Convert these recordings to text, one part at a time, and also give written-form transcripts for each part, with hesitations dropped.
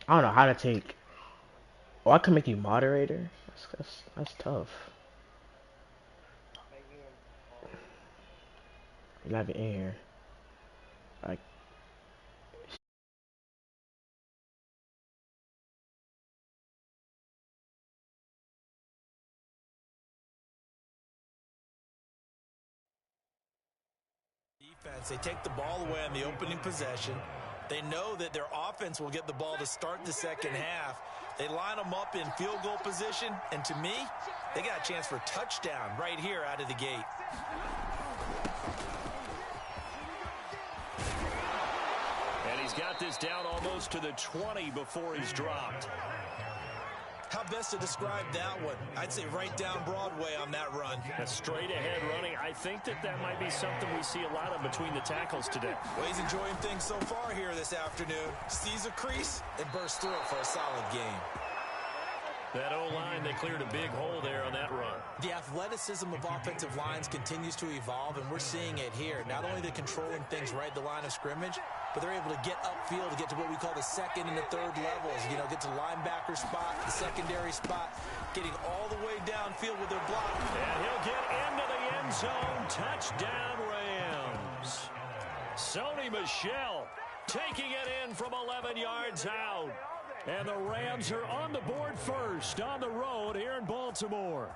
I don't know how to take. Oh, I can make you moderator. That's tough. You have it in here. Like, Defense, they take the ball away on the opening possession. They know that their offense will get the ball to start the second half. They line them up in field goal position, and to me, they got a chance for a touchdown right here out of the gate. And he's got this down almost to the 20 before he's dropped. How best to describe that one? I'd say right down Broadway on that run. A straight ahead running. I think that might be something we see a lot of between the tackles today. Well, he's enjoying things so far here this afternoon. Sees a crease and bursts through it for a solid game. That O-line, they cleared a big hole there on that run. The athleticism of offensive lines continues to evolve, and we're seeing it here. Not only they're controlling things right at the line of scrimmage, but they're able to get upfield to get to what we call the second and the third levels. You know, get to the linebacker spot, the secondary spot, getting all the way downfield with their block. And he'll get into the end zone. Touchdown, Rams. Sony Michel taking it in from 11 yards out. And the Rams are on the board first on the road here in Baltimore.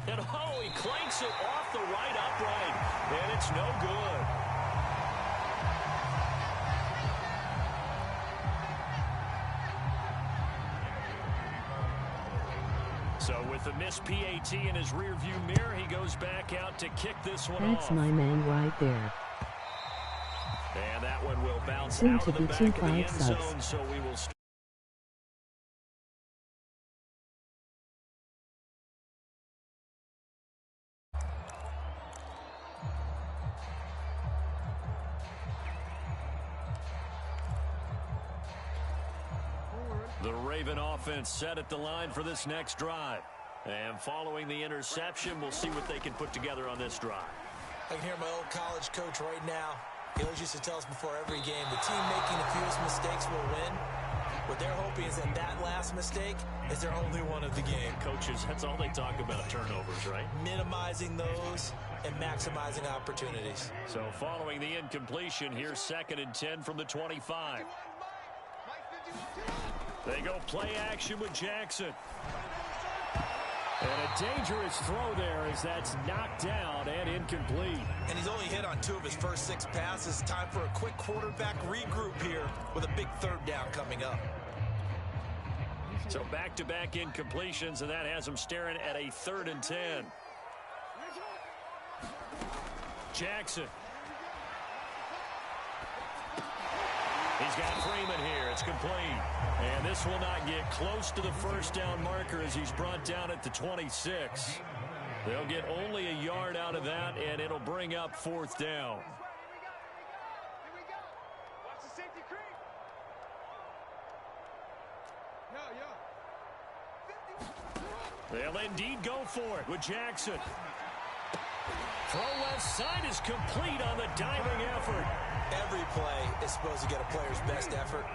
And oh, he clanks it off the right upright, and it's no good. So with the missed PAT in his rearview mirror, he goes back out to kick this one off. That's my man right there. And that one will bounce Soon out to of the be back of the 2-5 end subs. zone, so we will start. The Raven offense set at the line for this next drive. And following the interception, we'll see what they can put together on this drive. I can hear my old college coach right now. He always used to tell us before every game, the team making the fewest mistakes will win. What they're hoping is that that last mistake is their only one of the game. Coaches, that's all they talk about, turnovers, right? Minimizing those and maximizing opportunities. So following the incompletion, here's 2nd and 10 from the 25. They go play action with Jackson. And a dangerous throw there as that's knocked down and incomplete. And he's only hit on 2 of his first 6 passes. Time for a quick quarterback regroup here with a big 3rd down coming up. So back-to-back incompletions, and that has him staring at a 3rd and 10. Jackson. He's got Freeman here. It's complete. And this will not get close to the 1st down marker as he's brought down at the 26. They'll get only a yard out of that, and it'll bring up 4th down. They'll indeed go for it with Jackson. Throw left side is complete on the diving effort. Every play is supposed to get a player's best effort.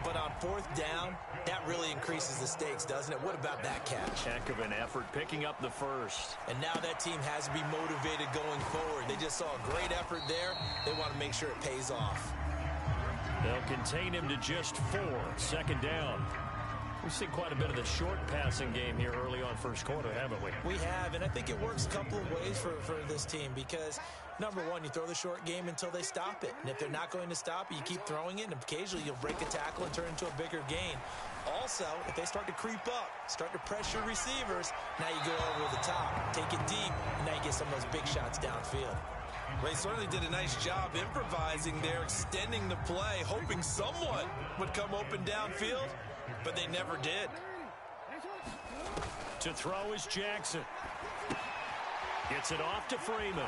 But on 4th down, that really increases the stakes, doesn't it? What about that catch? Heck of an effort picking up the 1st. And now that team has to be motivated going forward. They just saw a great effort there. They want to make sure it pays off. They'll contain him to just 4. 2nd down. We've seen quite a bit of the short passing game here early on 1st quarter, haven't we? We have, and I think it works a couple of ways for this team because, number one, you throw the short game until they stop it. And if they're not going to stop it, you keep throwing it, and occasionally you'll break a tackle and turn it into a bigger gain. Also, if they start to creep up, start to pressure receivers, now you go over the top, take it deep, and now you get some of those big shots downfield. They certainly did a nice job improvising there, extending the play, hoping someone would come open downfield, but they never did. To throw is Jackson. Gets it off to Freeman.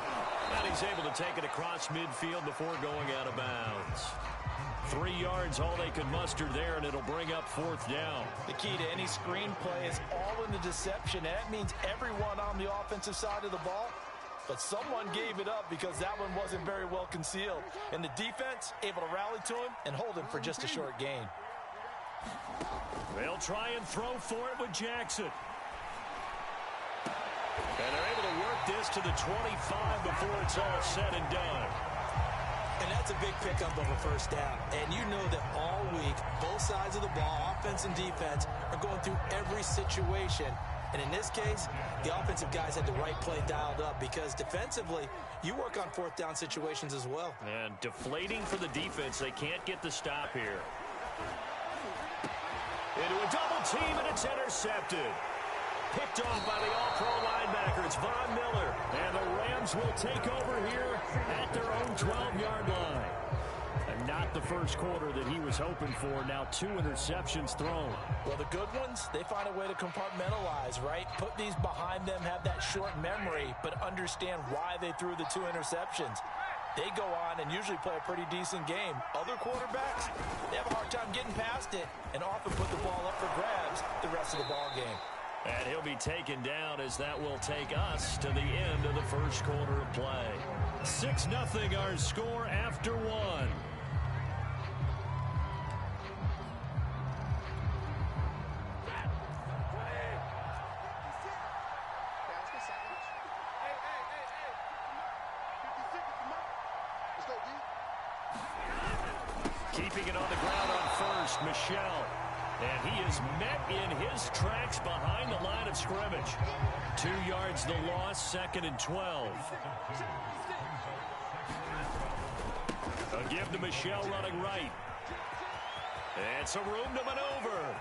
And he's able to take it across midfield before going out of bounds. 3 yards, all they could muster there, and it'll bring up 4th down. The key to any screenplay is all in the deception. And that means everyone on the offensive side of the ball. But someone gave it up because that one wasn't very well concealed. And the defense able to rally to him and hold him for just a short gain. They'll try and throw for it with Jackson. And they're able to work this to the 25 before it's all said and done. And that's a big pickup of a first down. And you know that all week, both sides of the ball, offense and defense, are going through every situation. And in this case, the offensive guys had the right play dialed up because defensively, you work on 4th down situations as well. And deflating for the defense. They can't get the stop here. Into a double team, and it's intercepted. Picked off by the all-pro linebacker. It's Von Miller. And the Rams will take over here at their own 12-yard line. And not the first quarter that he was hoping for. Now 2 interceptions thrown. Well, the good ones, they find a way to compartmentalize, right? Put these behind them, have that short memory, but understand why they threw the 2 interceptions. They go on and usually play a pretty decent game. Other quarterbacks, they have a hard time getting past it and often put the ball up for grabs the rest of the ball game. And he'll be taken down as that will take us to the end of the first quarter of play. 6-0 our score after 1. Keeping it on the ground on first, Michelle. And he is met in his tracks behind the line of scrimmage. 2 yards the loss, 2nd and 12. A give to Michelle running right. And some room to maneuver.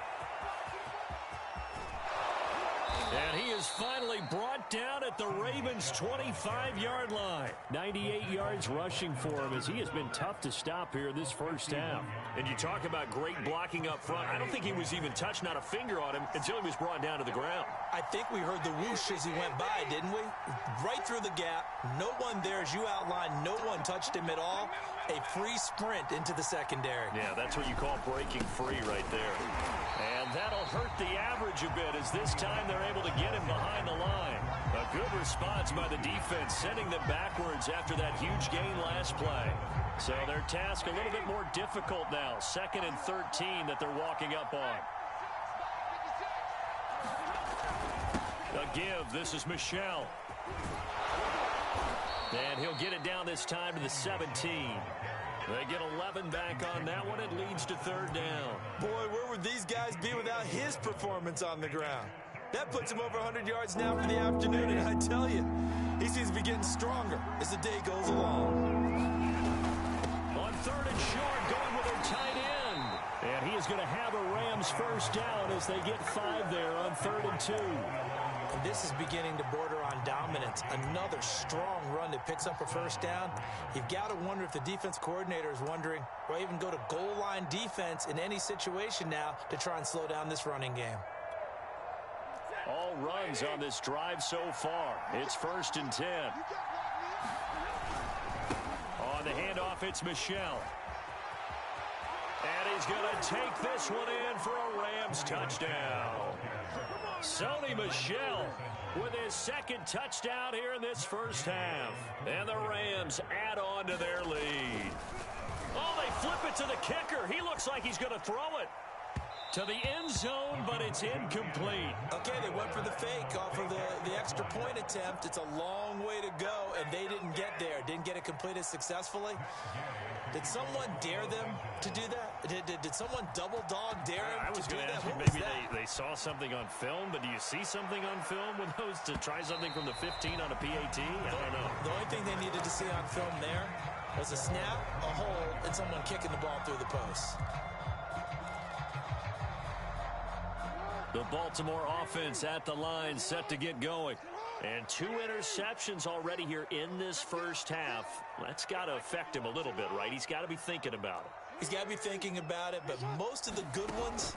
And he is finally brought down at the Ravens' 25-yard line. 98 yards rushing for him as he has been tough to stop here this first half. And you talk about great blocking up front. I don't think he was even touched, not a finger on him, until he was brought down to the ground. I think we heard the whoosh as he went by, didn't we? Right through the gap. No one there, as you outlined, no one touched him at all. A free sprint into the secondary. Yeah, that's what you call breaking free right there. And that'll hurt the average a bit as this time they're able to get him behind the line. A good response by the defense, sending them backwards after that huge gain last play. So their task a little bit more difficult now. 2nd and 13 that they're walking up on. A give. This is Michelle. And he'll get it down this time to the 17. They get 11 back on that one. It leads to 3rd down. Boy, where would these guys be without his performance on the ground? That puts him over 100 yards now for the afternoon, and I tell you, he seems to be getting stronger as the day goes along. On 3rd and short, going with their tight end. And he is going to have a Rams first down as they get 5 there on 3rd and 2. And this is beginning to border on dominance. Another strong run that picks up a first down. You've got to wonder if the defense coordinator is wondering, will I even go to goal line defense in any situation now to try and slow down this running game? All runs on this drive so far. It's 1st and 10. On the handoff, it's Michelle. And he's going to take this one in for a Rams touchdown. Sony Michel with his 2nd touchdown here in this first half. And the Rams add on to their lead. Oh, they flip it to the kicker. He looks like he's going to throw it to the end zone, but it's incomplete. Okay, they went for the fake off of the extra point attempt. It's a long way to go, and they didn't get there. Didn't get it completed successfully. Did someone dare them to do that? Did someone double dog dare him I was to do going to that? ask you, maybe they saw something on film, but do you see something on film with those to try something from the 15 on a PAT? I don't know. The only thing they needed to see on film there was a snap, a hold, and someone kicking the ball through the post. The Baltimore offense at the line, set to get going. And 2 interceptions already here in this first half. That's got to affect him a little bit, right? He's got to be thinking about it. He's got to be thinking about it, but most of the good ones,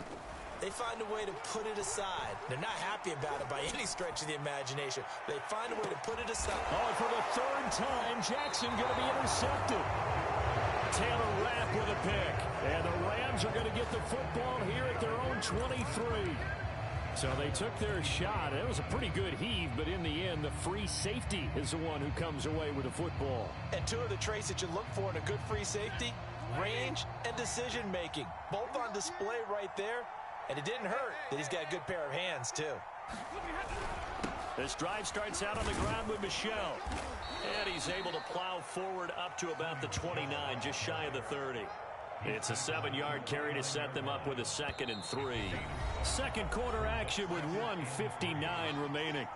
they find a way to put it aside. They're not happy about it by any stretch of the imagination. They find a way to put it aside. Oh, and for the 3rd time, Jackson going to be intercepted. Taylor Rapp with a pick. And the Rams are going to get the football here at their own 23. So they took their shot. It was a pretty good heave, but in the end, the free safety is the one who comes away with the football. And 2 of the traits that you look for in a good free safety, range and decision-making. Both on display right there. And it didn't hurt that he's got a good pair of hands, too. This drive starts out on the ground with Michel. And he's able to plow forward up to about the 29, just shy of the 30. It's a 7-yard carry to set them up with a 2nd and 3. Second quarter action with 1:59 remaining.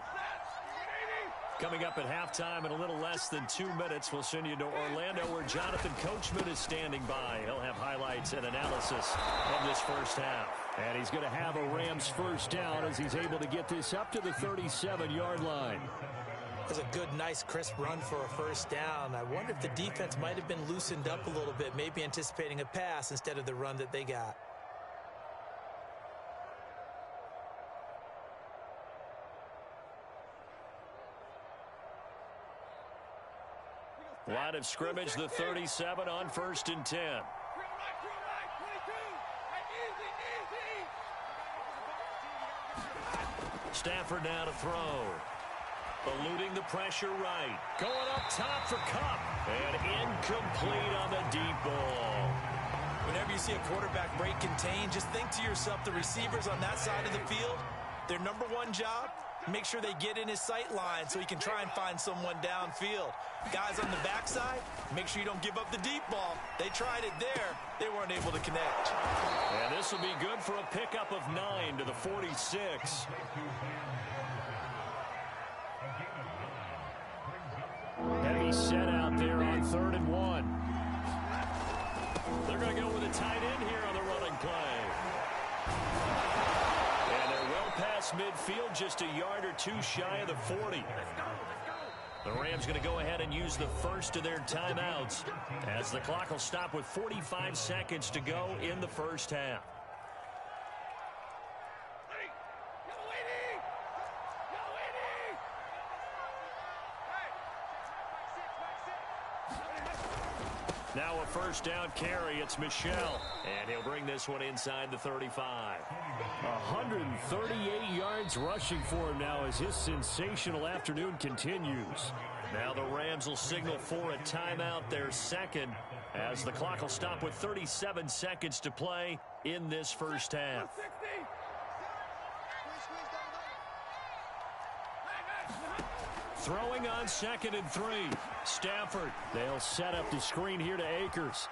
Coming up at halftime in a little less than 2 minutes, we'll send you to Orlando where Jonathan Coachman is standing by. He'll have highlights and analysis of this first half. And he's going to have a Rams first down as he's able to get this up to the 37-yard line. That's a good, nice, crisp run for a first down. I wonder if the defense might have been loosened up a little bit, maybe anticipating a pass instead of the run that they got. Line of scrimmage, the 37 on 1st and 10. Stafford now to throw. Eluding the pressure right. Going up top for Kupp. And incomplete on the deep ball. Whenever you see a quarterback break contain, just think to yourself, the receivers on that side of the field, their number 1 job, make sure they get in his sight line so he can try and find someone downfield. Guys on the backside, make sure you don't give up the deep ball. They tried it there. They weren't able to connect. And this will be good for a pickup of 9 to the 46. Heavy set out there on 3rd and 1. They're going to go with a tight end here on the running play. And they're well past midfield, just a yard or 2 shy of the 40. The Rams going to go ahead and use the first of their timeouts as the clock will stop with 45 seconds to go in the first half. Now a first down carry. It's Michel. And he'll bring this one inside the 35. 138 yards rushing for him now as his sensational afternoon continues. Now the Rams will signal for a timeout, their second, as the clock will stop with 37 seconds to play in this first half. Throwing on 2nd and 3. Stafford. They'll set up the screen here to Akers.